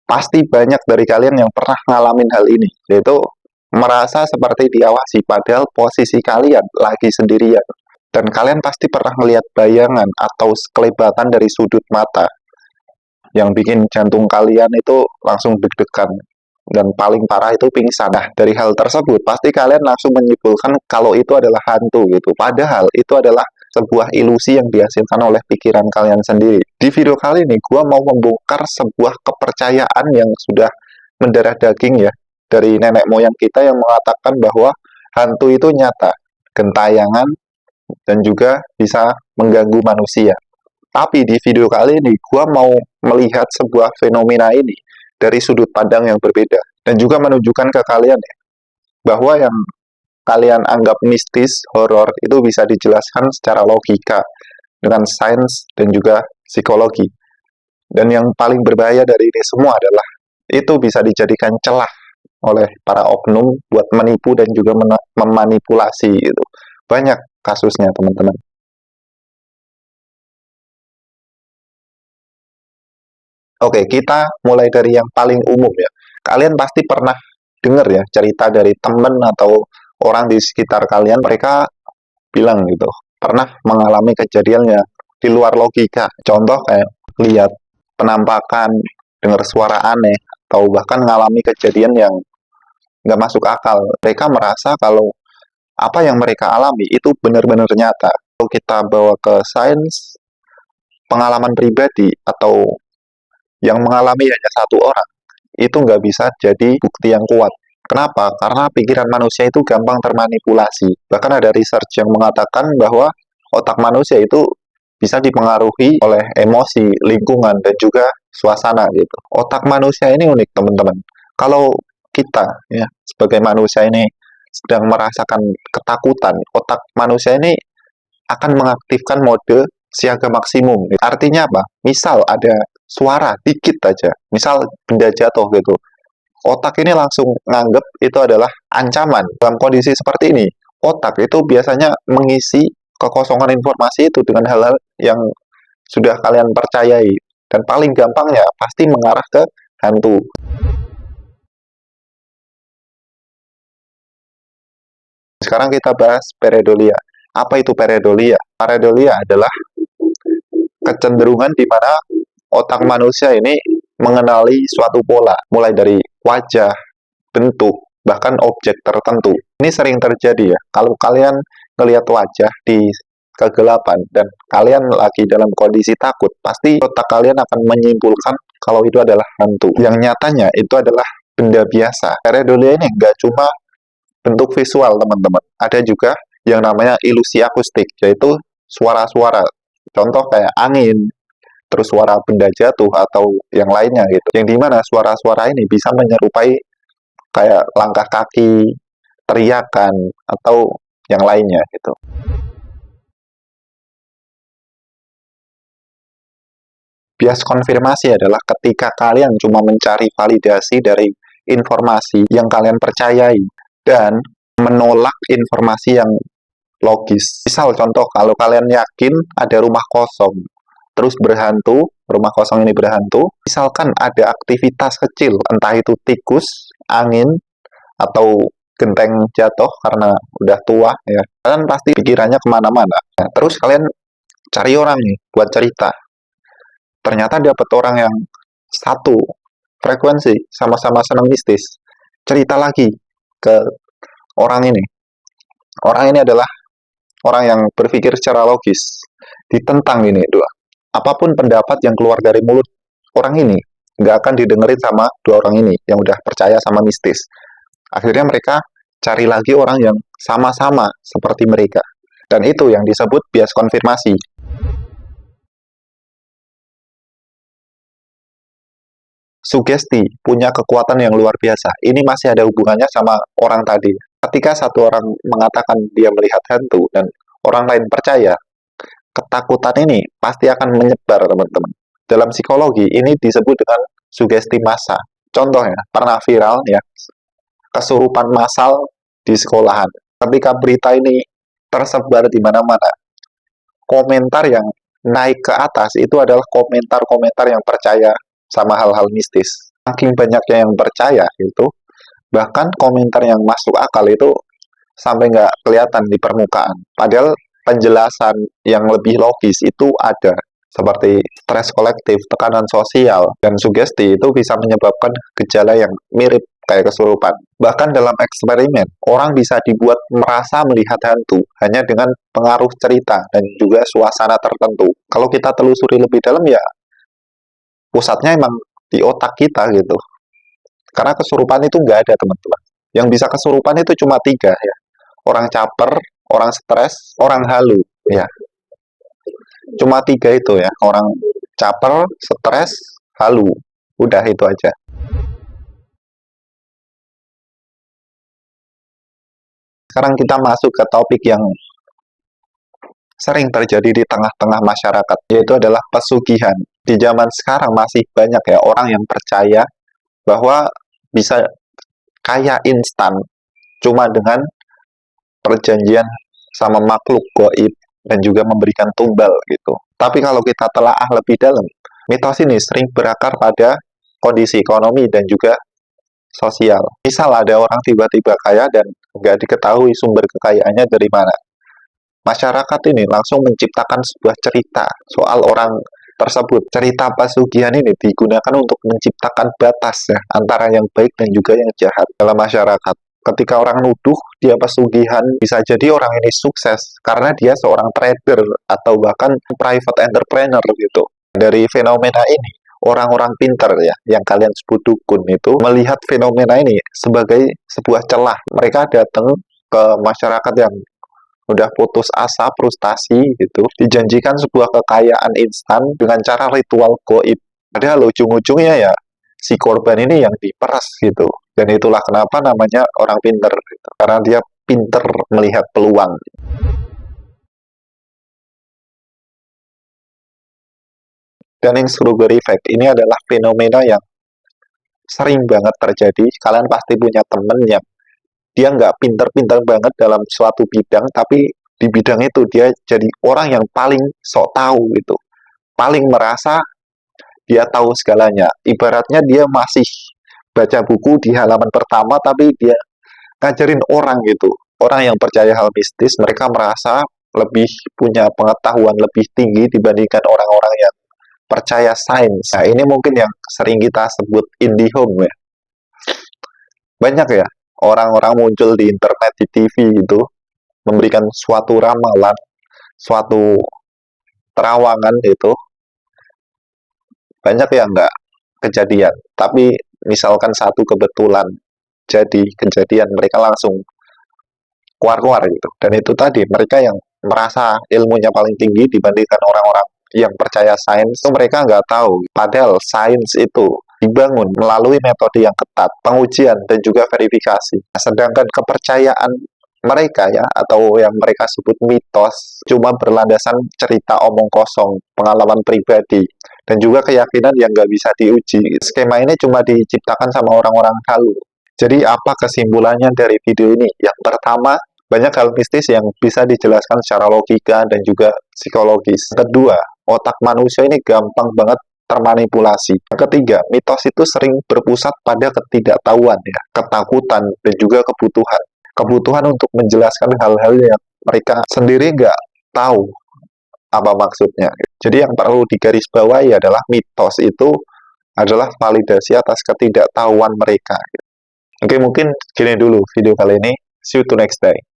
Pasti banyak dari kalian yang pernah ngalamin hal ini, yaitu merasa seperti diawasi, padahal posisi kalian lagi sendirian. Dan kalian pasti pernah melihat bayangan atau sekelebatan dari sudut mata yang bikin jantung kalian itu langsung deg-degan. Dan paling parah itu pingsan. Nah, dari hal tersebut, pasti kalian langsung menyimpulkan kalau itu adalah hantu gitu. Padahal itu adalah sebuah ilusi yang dihasilkan oleh pikiran kalian sendiri. Di video kali ini, gue mau membongkar sebuah kepercayaan yang sudah mendarah daging ya, dari nenek moyang kita yang mengatakan bahwa hantu itu nyata, gentayangan, dan juga bisa mengganggu manusia. Tapi di video kali ini, gue mau melihat sebuah fenomena ini dari sudut pandang yang berbeda. Dan juga menunjukkan ke kalian ya, bahwa yang kalian anggap mistis, horor, itu bisa dijelaskan secara logika, dengan sains dan juga psikologi. Dan yang paling berbahaya dari ini semua adalah, itu bisa dijadikan celah oleh para oknum buat menipu dan juga memanipulasi gitu. Banyak kasusnya teman-teman. Oke, kita mulai dari yang paling umum ya. Kalian pasti pernah dengar ya cerita dari temen atau orang di sekitar kalian, mereka bilang gitu, pernah mengalami kejadiannya di luar logika. Contoh kayak lihat penampakan, dengar suara aneh, atau bahkan mengalami kejadian yang nggak masuk akal. Mereka merasa kalau apa yang mereka alami itu benar-benar nyata. Kalau kita bawa ke sains, pengalaman pribadi atau yang mengalami hanya satu orang, itu nggak bisa jadi bukti yang kuat. Kenapa? Karena pikiran manusia itu gampang termanipulasi. Bahkan ada research yang mengatakan bahwa otak manusia itu bisa dipengaruhi oleh emosi, lingkungan, dan juga suasana gitu. Otak manusia ini unik, teman-teman. Kalau kita ya sebagai manusia ini sedang merasakan ketakutan, otak manusia ini akan mengaktifkan mode siaga maksimum. Artinya apa? Misal ada suara dikit aja, misal benda jatuh gitu, otak ini langsung nganggep itu adalah ancaman. Dalam kondisi seperti ini, otak itu biasanya mengisi kekosongan informasi itu dengan hal-hal yang sudah kalian percayai. Dan paling gampangnya pasti mengarah ke hantu. Sekarang kita bahas pareidolia. Apa itu pareidolia? Pareidolia adalah kecenderungan di mana otak manusia ini mengenali suatu pola, mulai dari wajah, bentuk, bahkan objek tertentu. Ini sering terjadi ya, kalau kalian melihat wajah di kegelapan dan kalian lagi dalam kondisi takut, pasti otak kalian akan menyimpulkan kalau itu adalah hantu. Yang nyatanya itu adalah benda biasa. Pareidolia ini nggak cuma bentuk visual, teman-teman. Ada juga yang namanya ilusi akustik, yaitu suara-suara. Contoh kayak angin, terus suara benda jatuh atau yang lainnya gitu. Yang dimana suara-suara ini bisa menyerupai kayak langkah kaki, teriakan, atau yang lainnya gitu. Bias konfirmasi adalah ketika kalian cuma mencari validasi dari informasi yang kalian percayai dan menolak informasi yang logis. Misal contoh, kalau kalian yakin ada rumah kosong, terus berhantu, rumah kosong ini berhantu, misalkan ada aktivitas kecil, entah itu tikus, angin, atau genteng jatuh karena udah tua, ya, kalian pasti pikirannya kemana-mana. Nah, terus kalian cari orang nih buat cerita. Ternyata dapat orang yang satu frekuensi, sama-sama senang mistis. Cerita lagi ke orang ini. Orang ini adalah orang yang berpikir secara logis. Ditentang ini dua. Apapun pendapat yang keluar dari mulut orang ini, nggak akan didengerin sama dua orang ini yang udah percaya sama mistis. Akhirnya mereka cari lagi orang yang sama-sama seperti mereka. Dan itu yang disebut bias konfirmasi. Sugesti punya kekuatan yang luar biasa. Ini masih ada hubungannya sama orang tadi. Ketika satu orang mengatakan dia melihat hantu dan orang lain percaya, ketakutan ini pasti akan menyebar, teman-teman. Dalam psikologi, ini disebut dengan sugesti massa. Contohnya, pernah viral ya, kesurupan massal di sekolahan. Ketika berita ini tersebar di mana-mana, komentar yang naik ke atas itu adalah komentar-komentar yang percaya sama hal-hal mistis. Saking banyaknya yang percaya gitu, bahkan komentar yang masuk akal itu sampai nggak kelihatan di permukaan. Padahal penjelasan yang lebih logis itu ada, seperti stres kolektif, tekanan sosial, dan sugesti itu bisa menyebabkan gejala yang mirip kayak kesurupan. Bahkan dalam eksperimen, orang bisa dibuat merasa melihat hantu hanya dengan pengaruh cerita dan juga suasana tertentu. Kalau kita telusuri lebih dalam ya, pusatnya emang di otak kita gitu. Karena kesurupan itu nggak ada, teman-teman. Yang bisa kesurupan itu cuma tiga ya. Orang caper, orang stres, orang halu. Ya, cuma tiga itu ya. Orang caper, stres, halu. Udah itu aja. Sekarang kita masuk ke topik yang sering terjadi di tengah-tengah masyarakat, yaitu adalah pesugihan. Di zaman sekarang masih banyak ya orang yang percaya bahwa bisa kaya instan cuma dengan perjanjian sama makhluk goib dan juga memberikan tumbal gitu. Tapi kalau kita telaah lebih dalam, mitos ini sering berakar pada kondisi ekonomi dan juga sosial. Misal ada orang tiba-tiba kaya dan nggak diketahui sumber kekayaannya dari mana. Masyarakat ini langsung menciptakan sebuah cerita soal orang tersebut. Cerita pesugihan ini digunakan untuk menciptakan batas ya, antara yang baik dan juga yang jahat dalam masyarakat. Ketika orang nuduh dia pesugihan, bisa jadi orang ini sukses karena dia seorang trader atau bahkan private entrepreneur gitu. Dari fenomena ini, orang-orang pintar ya, yang kalian sebut dukun itu, melihat fenomena ini sebagai sebuah celah. Mereka datang ke masyarakat yang udah putus asa, frustasi gitu, dijanjikan sebuah kekayaan instan dengan cara ritual goib. Padahal ujung-ujungnya ya si korban ini yang diperas gitu. Dan itulah kenapa namanya orang pinter gitu. Karena dia pinter melihat peluang. Dan yang strawberry effect ini adalah fenomena yang sering banget terjadi. Kalian pasti punya temen yang dia nggak pinter-pinter banget dalam suatu bidang, tapi di bidang itu dia jadi orang yang paling sok tahu gitu, paling merasa dia tahu segalanya. Ibaratnya dia masih baca buku di halaman pertama, tapi dia ngajarin orang gitu. Orang yang percaya hal mistis, mereka merasa lebih punya pengetahuan lebih tinggi dibandingkan orang-orang yang percaya sains. Nah, ini mungkin yang sering kita sebut indie home ya. Banyak ya orang-orang muncul di internet, di TV itu, memberikan suatu ramalan, suatu terawangan itu, banyak yang nggak kejadian. Tapi misalkan satu kebetulan jadi kejadian, mereka langsung keluar-keluar gitu. Dan itu tadi, mereka yang merasa ilmunya paling tinggi dibandingkan orang-orang yang percaya sains, itu mereka nggak tahu. Padahal sains itu dibangun melalui metode yang ketat, pengujian dan juga verifikasi. Sedangkan kepercayaan mereka ya, atau yang mereka sebut mitos, cuma berlandasan cerita omong kosong, pengalaman pribadi, dan juga keyakinan yang nggak bisa diuji. Skema ini cuma diciptakan sama orang-orang halu. Jadi apa kesimpulannya dari video ini? Yang pertama, banyak hal mistis yang bisa dijelaskan secara logika dan juga psikologis. Kedua, otak manusia ini gampang banget termanipulasi. Ketiga, mitos itu sering berpusat pada ketidaktahuan ya, ketakutan dan juga kebutuhan. Kebutuhan untuk menjelaskan hal-hal yang mereka sendiri nggak tahu apa maksudnya. Jadi yang perlu digarisbawahi adalah mitos itu adalah validasi atas ketidaktahuan mereka. Oke, mungkin gini dulu video kali ini. See you to next day.